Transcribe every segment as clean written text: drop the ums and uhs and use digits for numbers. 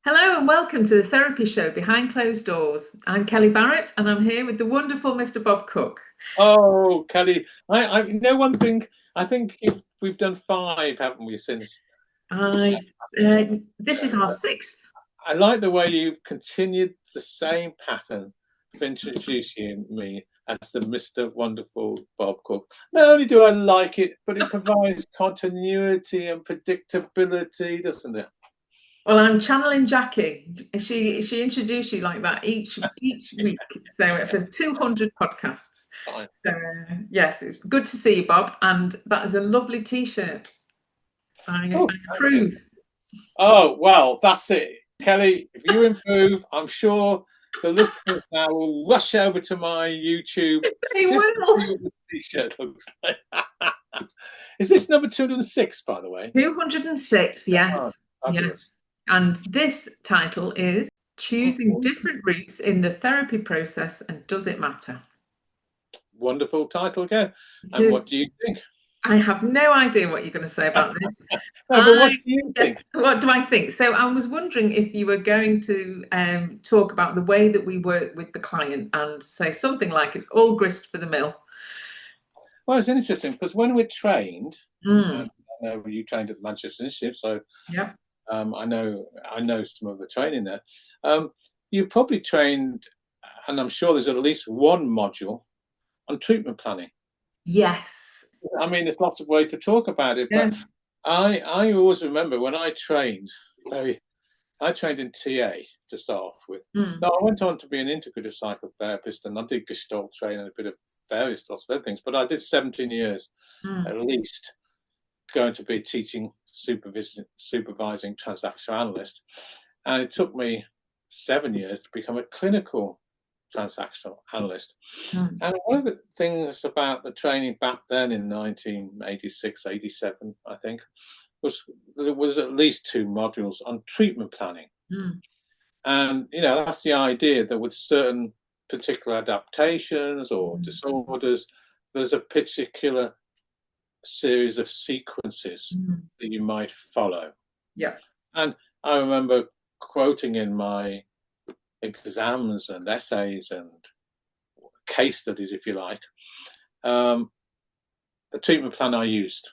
Hello and welcome to the therapy show Behind Closed Doors. I'm Kellie Barratt and I'm here with the wonderful Mr. Bob Cooke. Oh, Kelly, I know one thing. I think we've done five, haven't we, since we I started having This is our sixth. I like the way you've continued the same pattern of introducing me as the Mr. Wonderful Bob Cook. Not only do I like it, but it provides continuity and predictability, doesn't it? Well, I'm channeling Jackie. She introduced you like that each week. So for 200 podcasts. Fine. So yes, it's good to see you, Bob. And that is a lovely T-shirt. I Oh, thank you. approve. Oh, well, that's it. Kelly, if you improve, I'm sure the listeners now will rush over to my YouTube They just to see will. what the t-shirt looks like. Is this number 206, by the way? 206, Oh, yes. fabulous. Yes. And this title is Choosing Oh, Different Routes in the Therapy Process and Does It Matter? wonderful title again. It And what is. do you think? I have no idea what you're going to say about this. No, but what I do you Yes, think? what do I think? So I was wondering if you were going to talk about the way that we work with the client and say something like it's all grist for the mill. Well, it's interesting because when we're trained, Mm, and I know you trained at the Manchester Institute, so yeah. I know some of the training there. You probably trained, and I'm sure there's at least one module on treatment planning. Yes. I mean, there's lots of ways to talk about it, Yeah. but I always remember when I trained, I trained in TA to start off with. Mm, Now I went on to be an integrative psychotherapist, and I did Gestalt training and a bit of various lots of other things. But I did 17 years mm, at least going to be teaching, supervising transactional analyst, and it took me 7 years to become a clinical transactional analyst. mm. And one of the things about the training back then in 1986, 87, I think, was there was at least two modules on treatment planning. Mm, And, that's the idea that with certain particular adaptations or mm, disorders, there's a particular series of sequences mm. that you might follow. Yeah. And I remember quoting in my exams and essays and case studies, if you like, um, the treatment plan I used.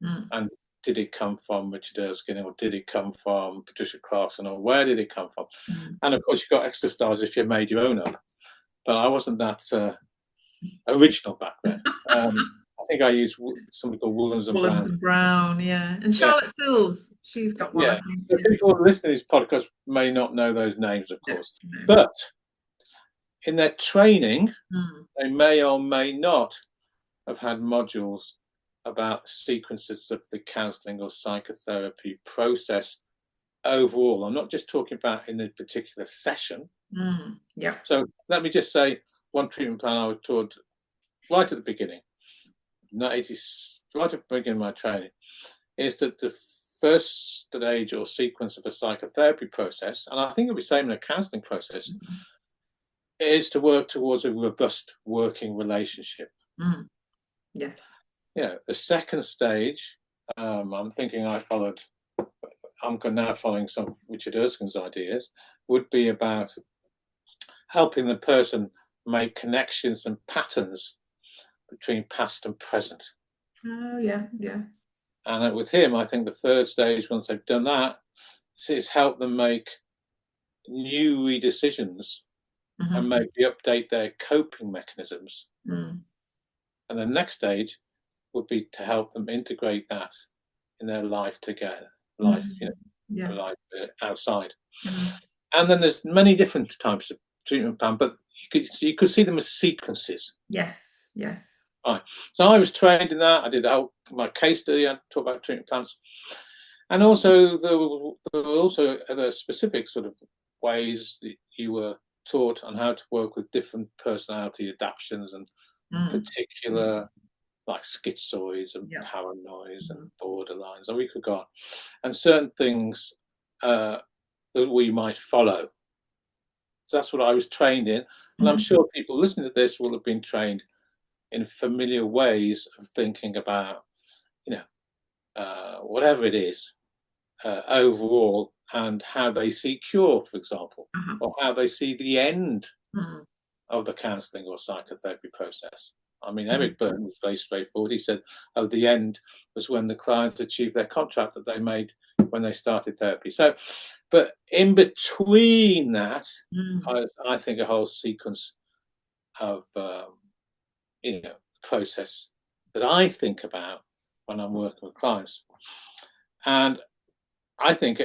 Mm. And did it come from Richard Erskine or did it come from Patricia Clarkson or where did it come from? Mm. And of course, you got extra stars if you made your own up. But I wasn't that original back then. I think I used something called Williams and Williams Brown. and Brown, yeah. And Yeah, Charlotte Sills, she's got one, I yeah. think. So Yeah. people who listen to this podcast may not know those names, of No, course. no. But in their training, Mm, they may or may not have had modules about sequences of the counselling or psychotherapy process overall. I'm not just talking about in a particular session. yeah. So let me just say one treatment plan I was taught right at the beginning, not 80, right at the beginning of my training, is that the first stage or sequence of a psychotherapy process, and I think it'll be the same in a counselling process, Mm, is to work towards a robust working relationship. mm, yes. The second stage, I'm thinking I'm now following some of Richard Erskine's ideas, would be about helping the person make connections and patterns between past and present. Oh, yeah, yeah. And with him, I think the third stage, once they've done that, is help them make new decisions and Hmm. maybe update their coping mechanisms. Mm, And the next stage would be to help them integrate that in their life together, mm, yeah. life outside. Mm, And then there's many different types of treatment plan, but you could see them as sequences. yes, yes. Right. So I was trained in that. I did my case study. I talked about treatment plans, and also there were also other specific sort of ways that you were taught on how to work with different personality adaptations and Mm, mm, particular like schizoids and yeah. paranoids and Mm, borderlines, and we could go on, and certain things that we might follow. So that's what I was trained in, and I'm mm, sure people listening to this will have been trained in familiar ways of thinking about, whatever it is, overall and how they see cure, for example, or how they see the end of the counselling or psychotherapy process. I mean, Eric Byrne was very straightforward. He said, oh, the end was when the client achieved their contract that they made when they started therapy. So, but in between that, I think a whole sequence of, process that I think about when I'm working with clients. And I think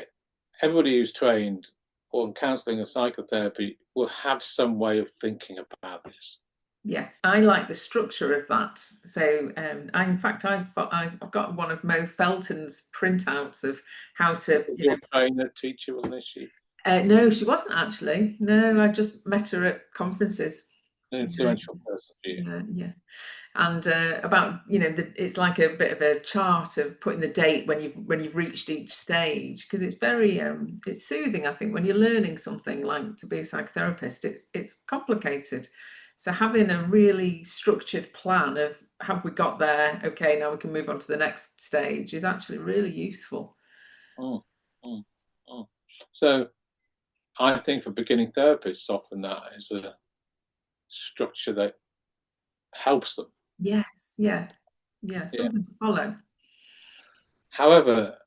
everybody who's trained on counselling and psychotherapy will have some way of thinking about this. Yes, I like the structure of that. So, I've got one of Mo Felton's printouts of how to. Your trainer, teacher, wasn't she? No, she wasn't actually. No, I just met her at conferences. An influential person for you. Yeah. And about it's like a bit of a chart of putting the date when you've reached each stage, because it's very it's soothing. I think when you're learning something like to be a psychotherapist, it's complicated. So having a really structured plan of have we got there? Okay, now we can move on to the next stage is actually really useful. So I think for beginning therapists, often that is a structure that helps them. Yes, something to follow. However,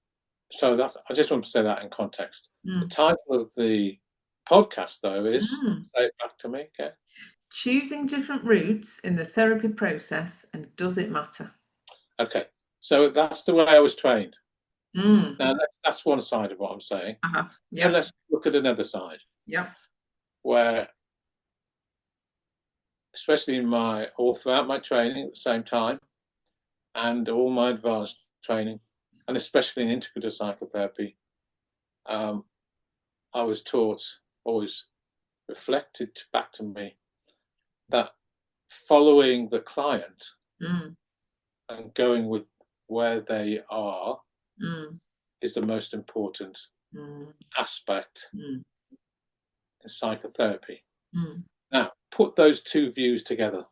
so that I just want to say that in context. The title of the podcast, though, is say it back to me, okay? Choosing different routes in the therapy process, and does it matter? Okay, so that's the way I was trained. Now that's one side of what I'm saying. Yeah. So let's look at another side. Yeah. Where, especially all throughout my training at the same time, and all my advanced training, and especially in integrative psychotherapy, I was taught, always reflected back to me, that following the client and going with where they are is the most important aspect in psychotherapy. Now, put those two views together.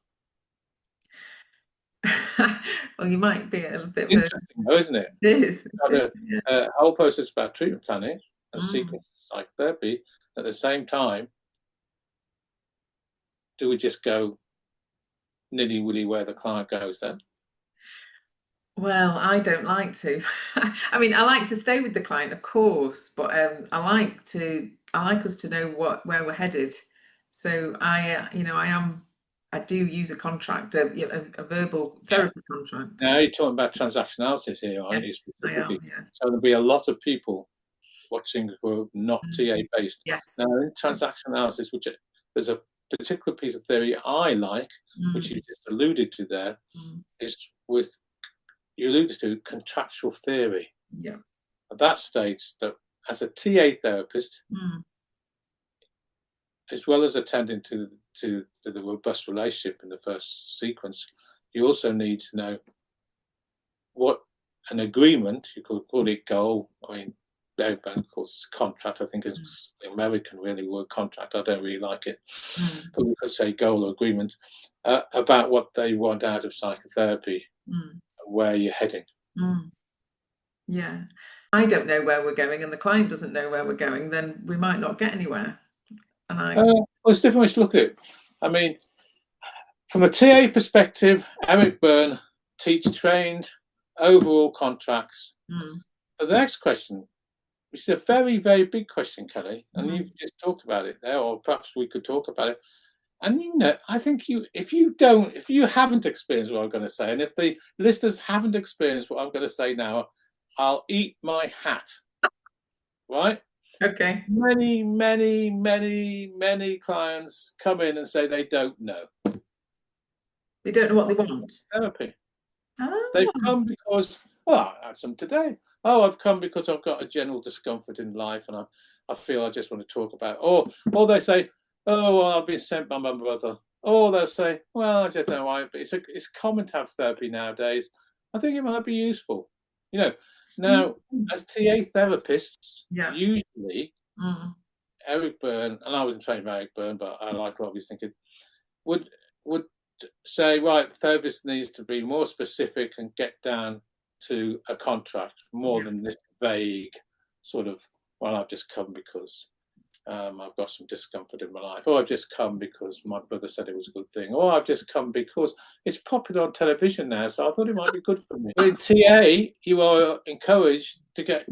Well, you might be a little bit interesting, though, isn't it? It is. A whole process about treatment planning and sequence psychotherapy. At the same time, do we just go nitty-willy where the client goes then? Well, I don't like to. I mean, I like to stay with the client, of course, but I like us to know where we're headed. So I do use a contract, a verbal therapy contract. Now you're talking about transaction analysis here, aren't you? I am, So there'll be a lot of people watching who are not TA based. Yes. Now in transaction analysis, which there's a particular piece of theory I like, which you just alluded to there, is you alluded to contractual theory. Yeah. That states that as a TA therapist, as well as attending to the robust relationship in the first sequence, you also need to know what an agreement, you could call it goal. I mean, everybody calls contract. I think it's the American really word contract. I don't really like it. But we could say goal or agreement about what they want out of psychotherapy and where you're heading. Yeah. I don't know where we're going and the client doesn't know where we're going, then we might not get anywhere. Well, it's different ways to look at it. I mean, from a TA perspective, Eric Byrne, trained, overall contracts. But the next question, which is a very, very big question, Kelly, and you've just talked about it there, or perhaps we could talk about it. And I think if you haven't experienced what I'm going to say, and if the listeners haven't experienced what I'm going to say now, I'll eat my hat. Right? Okay. Many, many, many, many clients come in and say they don't know. They don't know what they want. Therapy. They've come because, I had some today. I've come because I've got a general discomfort in life and I feel I just want to talk about it. Or they say, I've been sent by my brother. Or they'll say, I just don't know why. But it's common to have therapy nowadays. I think it might be useful. Now, as TA therapists, usually, Eric Byrne, and I wasn't trained by Eric Byrne, but I like what he's thinking, would say, right, the therapist needs to be more specific and get down to a contract more than this vague sort of well, I've just come because I've got some discomfort in my life, or I've just come because my brother said it was a good thing, or I've just come because it's popular on television now, so I thought it might be good for me. But in TA, you are encouraged to get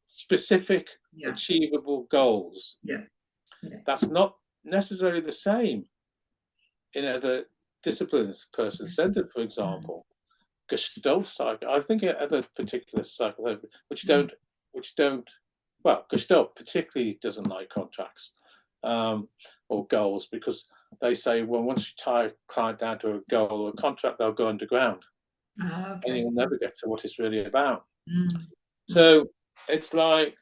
specific, achievable goals. That's not necessarily the same in other disciplines, person-centered, for example. Gestalt psych, I think other particular psychotherapy, which don't, well, Gestalt particularly doesn't like contracts or goals, because they say, well, once you tie a client down to a goal or a contract, they'll go underground. And you'll never get to what it's really about. So it's like,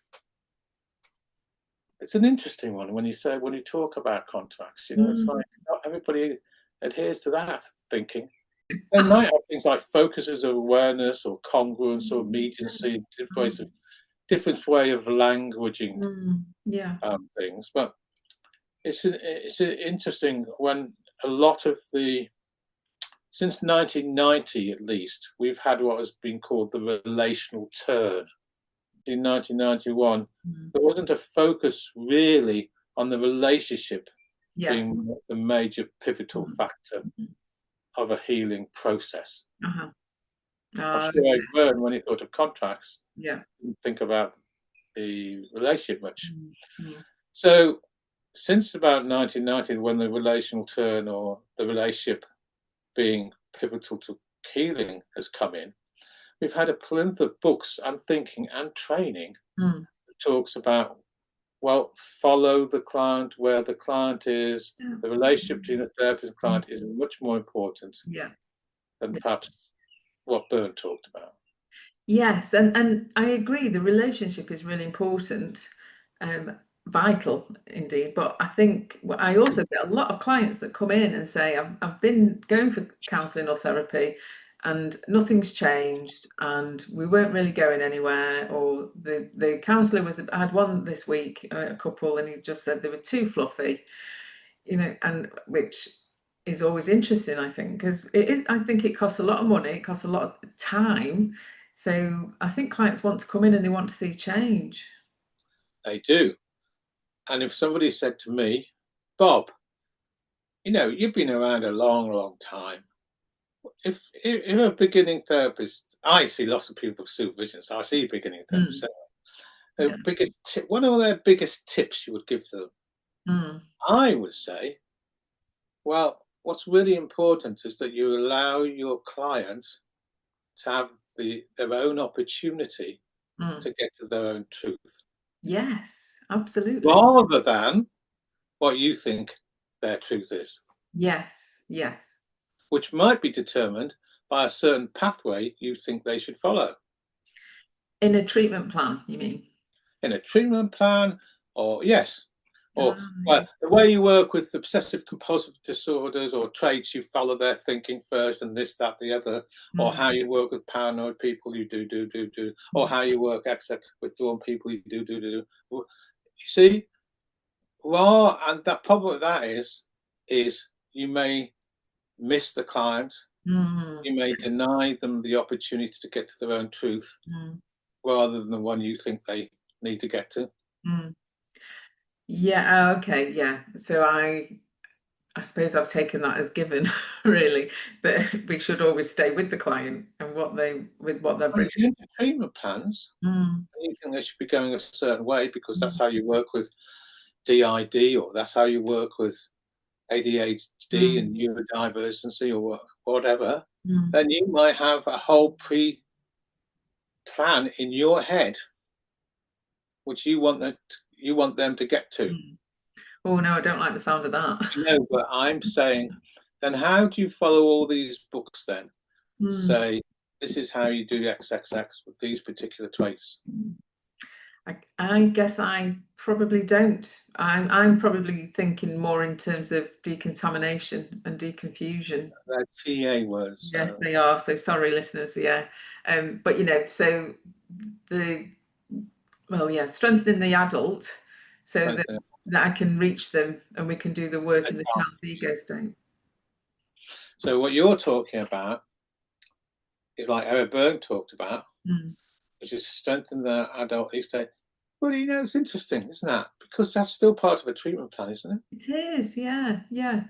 it's an interesting one when you talk about contracts, it's like not everybody adheres to that thinking. They might have things like focuses of awareness or congruence or mediancy, different way of languaging things. But it's interesting when a lot of since 1990 at least, we've had what has been called the relational turn. In 1991, there wasn't a focus really on the relationship being the major pivotal factor of a healing process. I'm sure I've learned when he thought of contracts, didn't think about the relationship much. So since about 1990, when the relational turn or the relationship being pivotal to healing has come in, we've had a plinth of books and thinking and training that talks about, well, follow the client where the client is. The relationship between the therapist and client is much more important than perhaps what Byrne talked about. Yes, and I agree. The relationship is really important, vital indeed. But I think I also get a lot of clients that come in and say, I've been going for counselling or therapy, and nothing's changed, and we weren't really going anywhere. Or the counsellor I had one this week, a couple, and he just said they were too fluffy, and which is always interesting, I think, because I think it costs a lot of money, it costs a lot of time. So I think clients want to come in and they want to see change. They do. And if somebody said to me, Bob, you've been around a long, long time. If a beginning therapist, I see lots of people with supervision, so I see beginning therapists. What are their biggest tips you would give to them? I would say, well, what's really important is that you allow your client to have their own opportunity to get to their own truth. Yes, absolutely. Rather than what you think their truth is. Yes. Which might be determined by a certain pathway you think they should follow. In a treatment plan, you mean? In a treatment plan, or yes. Or well, the way you work with obsessive compulsive disorders or traits, you follow their thinking first and this, that, the other. Or how you work with paranoid people, you do. Or how you work withdrawn people, you do. You see? Well, and the problem with that is you may miss the client. You may deny them the opportunity to get to their own truth rather than the one you think they need to get to. Yeah, okay, yeah. So I suppose I've taken that as given, really, that we should always stay with the client and what they're bringing. If you're into treatment plans, you think they should be going a certain way because that's how you work with DID, or that's how you work with ADHD and neurodivergency or whatever, then you might have a whole pre-plan in your head which you want them to get to. Oh no, I don't like the sound of that. No, but I'm saying, then how do you follow all these books then? Say, this is how you do XXX with these particular traits. I guess I probably don't. I'm probably thinking more in terms of decontamination and deconfusion. They're TA words. Yes, they are. So sorry, listeners. Yeah, but so strengthening the adult so that I can reach them and we can do the work in the child's ego state. So what you're talking about is like Eric Byrne talked about, which is strengthen the adult ego state Well, it's interesting, isn't that? Because that's still part of a treatment plan, isn't it? It is, yeah, yeah.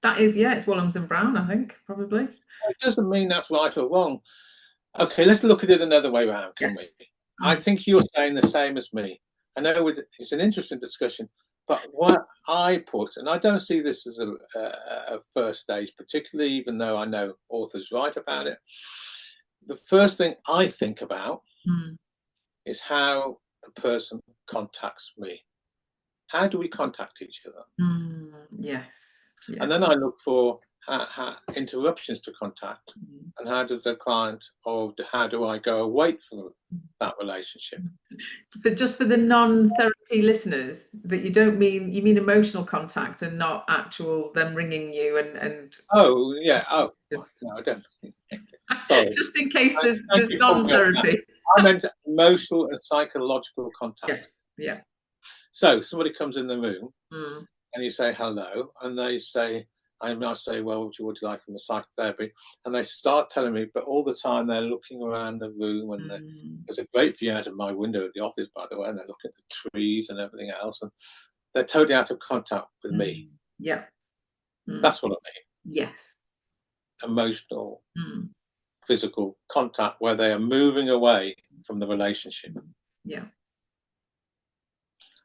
That is, yeah, it's Wallums and Brown, I think, probably. It doesn't mean that's right or wrong. Okay, let's look at it another way around, can we? I think you're saying the same as me. I know it's an interesting discussion, but what I put, and I don't see this as a first stage, particularly, even though I know authors write about it. The first thing I think about is how the person contacts me. How do we contact each other? Yes. Yeah. And then I look for how interruptions to contact, and how does the client, or how do I go away from that relationship? But just for the non-therapy listeners, that you mean emotional contact and not actual them ringing you and Oh yeah. Oh no, I don't. Sorry. Just in case there's you non-therapy. I meant emotional and psychological contact. Yes. Yeah. So somebody comes in the room and you say hello, and they say, I say, well, what would you like from the psychotherapy? And they start telling me, but all the time they're looking around the room, and there's a great view out of my window at the office, by the way, and they're looking at the trees and everything else, and they're totally out of contact with me. Yeah. That's what I mean. Yes. Emotional, physical contact, where they are moving away from the relationship. Yeah.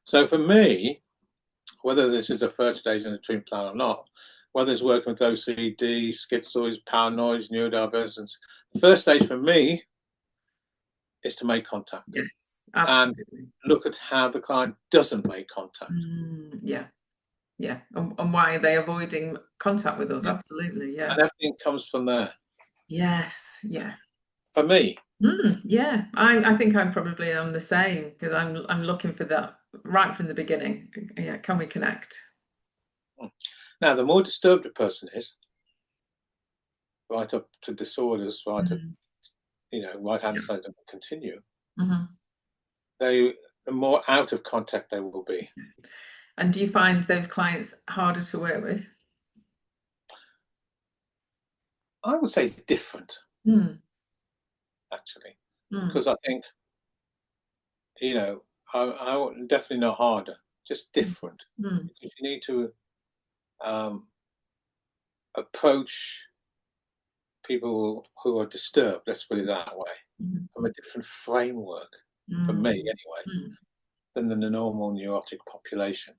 So for me, whether this is a first stage in a treatment plan or not, whether it's working with OCD, schizoids, paranoids, neurodivergence, the first stage for me is to make contact. Yes, absolutely. And look at how the client doesn't make contact. Yeah. Yeah. And why are they avoiding contact with us? Yeah. Absolutely. Yeah. And everything comes from there. Yes. Yeah. For me. Yeah. I think I probably am the same, because I'm looking for that right from the beginning. Yeah. Can we connect? Now, the more disturbed a person is, right up to disorders, right up, right-hand side of the continuum, the more out of contact they will be. And do you find those clients harder to work with? I would say different, actually, because I think, I definitely not harder, just different. Because you need to approach people who are disturbed, let's put it that way, from a different framework, for me anyway, than the normal neurotic population.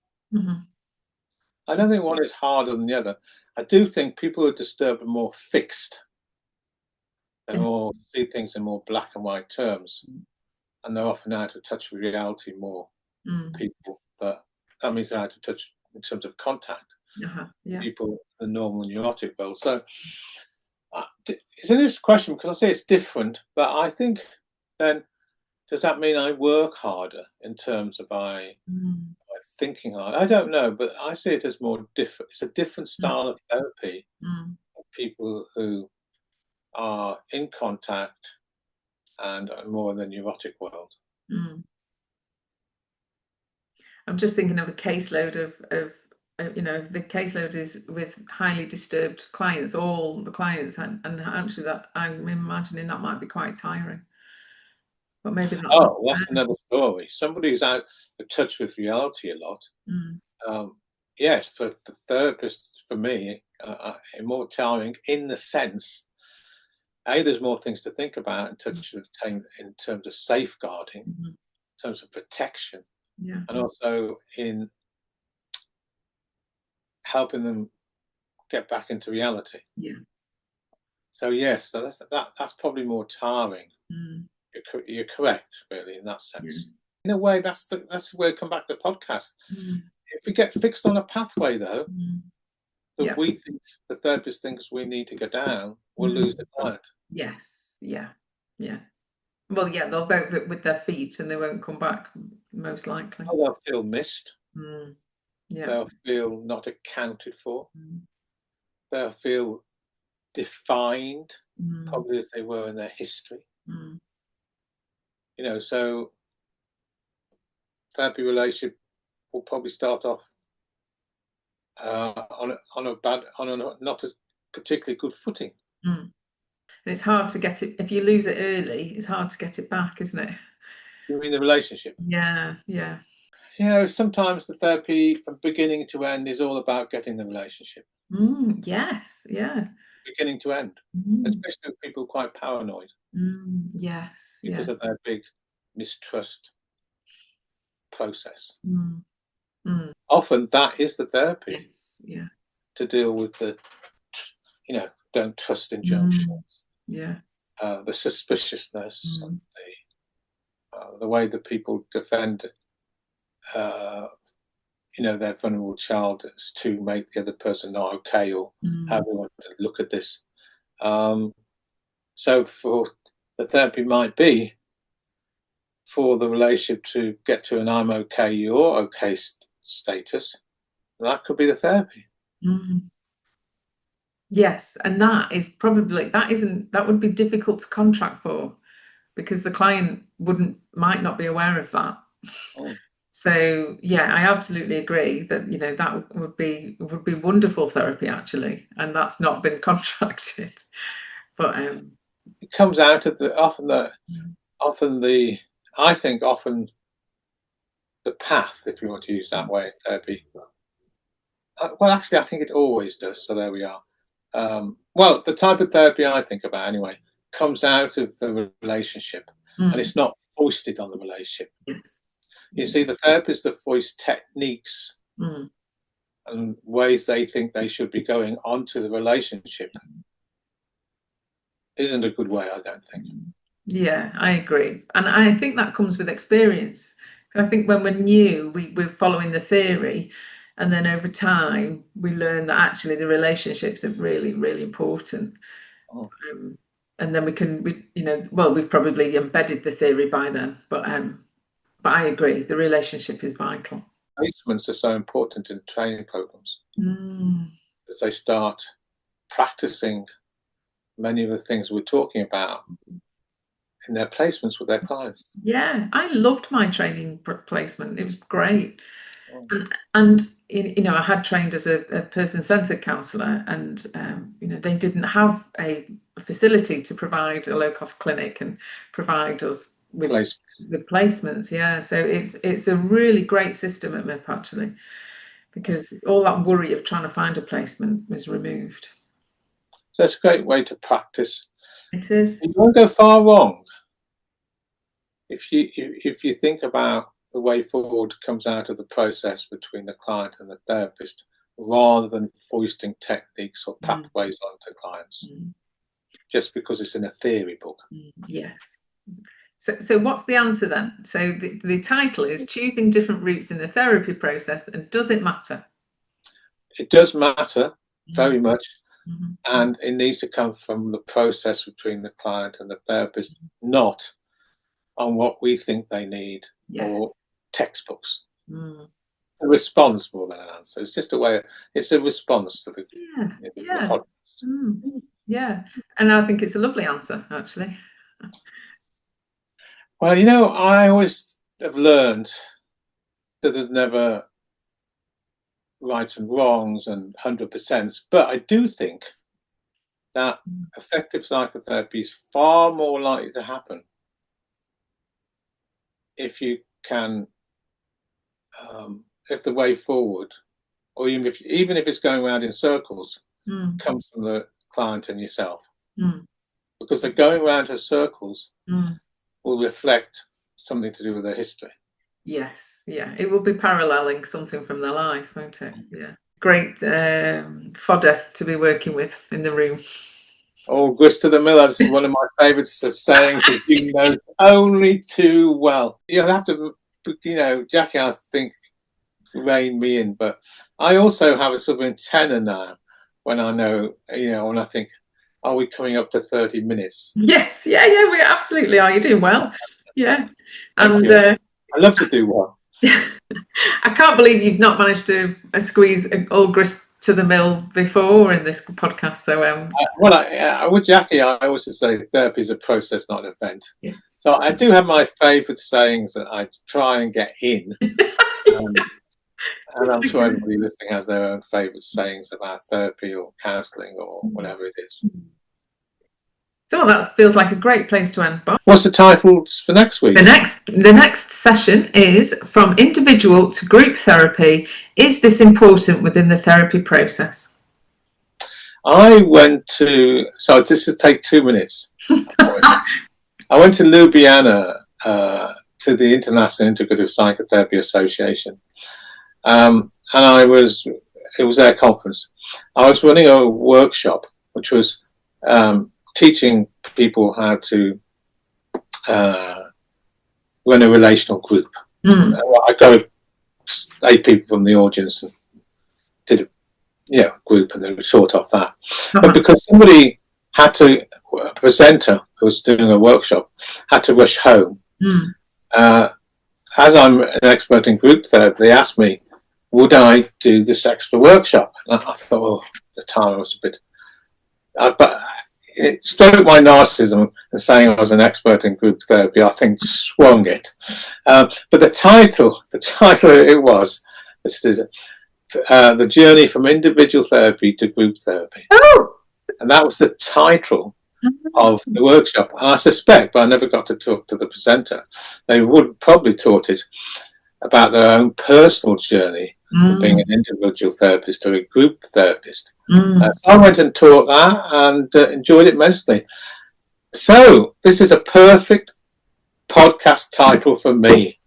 I don't think one is harder than the other. I do think people who are disturbed are more fixed. They more see things in more black and white terms, and they're often out of touch with reality more. People that means they're out of touch in terms of contact. People, the normal neurotic world. So it's an interesting question, because I say it's different, but I think then, does that mean I work harder in terms of my thinking hard? I don't know, but I see it as more different. It's a different style of therapy for people who are in contact and are more in the neurotic world. I'm just thinking of a caseload of the caseload is with highly disturbed clients, all the clients, and actually that I'm imagining that might be quite tiring. But maybe that's another story. Somebody who's out of touch with reality a lot. Yes, for the therapist, for me, more tiring in the sense, there's more things to think about in terms of safeguarding, in terms of protection, and also in helping them get back into reality. So yes, that's probably more tiring. You're correct, really, in that sense. In a way, that's where we come back to the podcast. If we get fixed on a pathway, though, that we think the therapist thinks we need to go down, we'll lose the client. Yes. Yeah. Well, they'll vote with their feet and they won't come back, most likely. They'll feel missed. Yeah. They'll feel not accounted for. They'll feel defined, probably as they were in their history. So therapy relationship will probably start off on a not a particularly good footing. And it's hard to get it if you lose it early. It's hard to get it back, isn't it? You mean the relationship? Yeah, yeah. Sometimes the therapy from beginning to end is all about getting the relationship. Yes, yeah. Beginning to end. Mm, Especially with people quite paranoid yes, because yeah. of their big mistrust process. Mm, mm, Often that is the therapy, yes, yeah. to deal with the, don't trust injunctions, Yeah. the suspiciousness, and Mm, the way that people defend, uh, their vulnerable child is to make the other person not okay, or how mm, they want to look at this. So for the therapy might be for the relationship to get to an I'm okay, you're okay status. That could be the therapy. mm. Yes, and that would be difficult to contract for, because the client might not be aware of that. Oh. So yeah, I absolutely agree that that would be wonderful therapy actually, and that's not been contracted. But It comes out of often I think often the path, if you want to use that way, in therapy. Well, actually, I think it always does. So there we are. Well, the type of therapy I think about anyway comes out of the relationship, and it's not foisted on the relationship. yes, You see, the therapists that foist techniques and ways they think they should be going onto the relationship isn't a good way, I don't think. yeah, I agree, and I think that comes with experience. So I think when we're new, we're following the theory, and then over time we learn that actually the relationships are really, really important. Oh. And then we've probably embedded the theory by then, but I agree, the relationship is vital. Placements are so important in training programs Mm. as they start practicing many of the things we're talking about in their placements with their clients. Yeah, I loved my training placement. It was great. Oh. And I had trained as a person-centered counsellor, and they didn't have a facility to provide a low-cost clinic and provide us with placements. Yeah, so it's a really great system at MIP actually, because all that worry of trying to find a placement was removed. So it's a great way to practice. It is. You won't go far wrong if you think about the way forward comes out of the process between the client and the therapist, rather than foisting techniques or pathways onto clients, just because it's in a theory book. Yes. So what's the answer then? So the title is Choosing Different Routes in the Therapy Process, and does it matter? It does matter very much, Mm-hmm. and it needs to come from the process between the client and the therapist, not on what we think they need or textbooks. A response more than an answer. It's just it's a response to the podcast. Yeah, and I think it's a lovely answer actually. Well, I always have learned that there's never rights and wrongs and 100%, but I do think that effective psychotherapy is far more likely to happen if you can, if the way forward, or even if it's going around in circles, comes from the client and yourself, because the going around in circles will reflect something to do with their history. Yes, yeah, it will be paralleling something from their life, won't it? Yeah, great fodder to be working with in the room. Oh, grist to the mill, that's one of my favourite sayings that you know only too well. You'll have to, Jackie, I think, rein me in, but I also have a sort of antenna now when I know, when I think, are we coming up to 30 minutes? Yes, yeah, we absolutely are. You're doing well. Yeah. And I love to do well. I can't believe you've not managed to squeeze all grist to the mill before in this podcast. So, with Jackie, I always say therapy is a process, not an event. Yes. So I do have my favourite sayings that I try and get in. And I'm sure everybody listening has their own favourite sayings about therapy or counselling or whatever it is. So that feels like a great place to end, Bob. What's the title for next week? The next session is From Individual to Group Therapy. Is this important within the therapy process? I went to, so this will take 2 minutes. I went to Ljubljana to the International Integrative Psychotherapy Association. And it was their conference. I was running a workshop, which was teaching people how to run a relational group. I got 8 people from the audience and did a group, and then we sort off that. But because somebody had to, a presenter who was doing a workshop, had to rush home, as I'm an expert in group therapy, they asked me, would I do this extra workshop? And I thought, at the time I was a bit, but it stroked my narcissism, and saying I was an expert in group therapy, I think swung it. But the title it was, this is The Journey from Individual Therapy to Group Therapy. Oh! And that was the title of the workshop. And I suspect, but I never got to talk to the presenter, they would probably taught it about their own personal journey from being an individual therapist to a group therapist. So I went and taught that and enjoyed it immensely. So this is a perfect podcast title for me.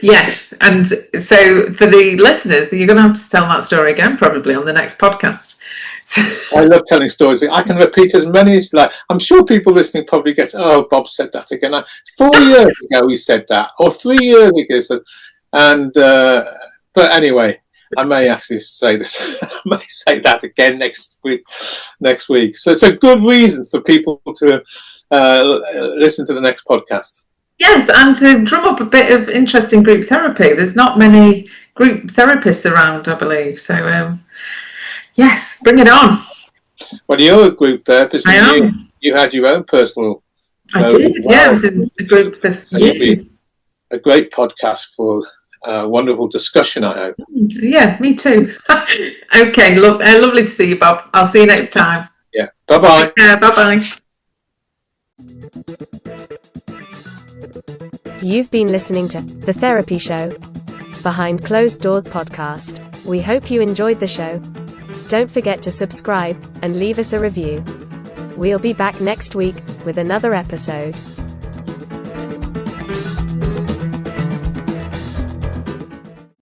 Yes, and so for the listeners, you're going to have to tell that story again, probably on the next podcast. So, I love telling stories. I can repeat as many as like. I'm sure people listening probably get, oh, Bob said that again. 4 years ago he said that, or 3 years ago. And but anyway, I may actually say this. I may say that again next week. So it's a good reason for people to listen to the next podcast. Yes, and to drum up a bit of interest in group therapy. There's not many group therapists around, I believe. So, yes, bring it on. Well, you're a group therapist. I am. You had your own personal. I did, yeah. I was in a group for years. A great podcast for wonderful discussion, I hope. Yeah, me too. Okay, lovely to see you, Bob. I'll see you next time. Yeah, bye-bye. Bye-bye. You've been listening to The Therapy Show, Behind Closed Doors podcast. We hope you enjoyed the show. Don't forget to subscribe and leave us a review. We'll be back next week with another episode.